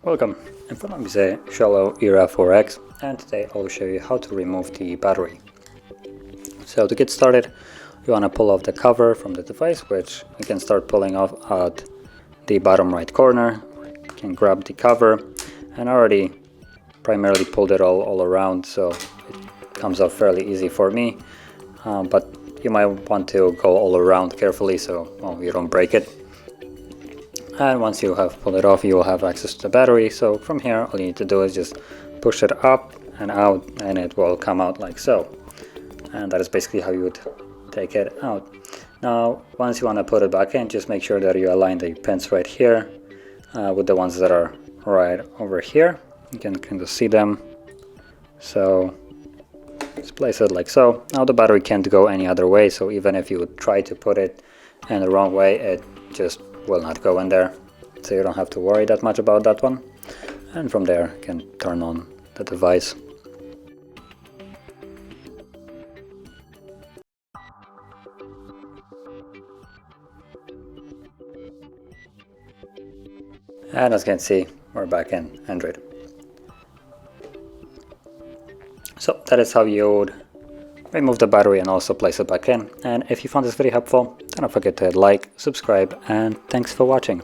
Welcome, in front of me is a XOLO Era 4X, and today I'll show you how to remove the battery. So to get started, you want to pull off the cover from the device, which you can start pulling off at the bottom right corner. You can grab the cover, and I already primarily pulled it all around, so it comes off fairly easy for me, but you might want to go all around carefully so you don't break it. And once you have pulled it off, you will have access to the battery. So from here, all you need to do is just push it up and out, and it will come out like so. And that is basically how you would take it out. Now, once you want to put it back in, just make sure that you align the pins right here with the ones that are right over here. You can kind of see them. So just place it like so. Now the battery can't go any other way, so even if you would try to put it in the wrong way, it just will not go in there, so you don't have to worry that much about that one. And from there you can turn on the device. And as you can see, we're back in Android. So that is how you would remove the battery and also place it back in. And if you found this video helpful, don't forget to like, subscribe, and thanks for watching.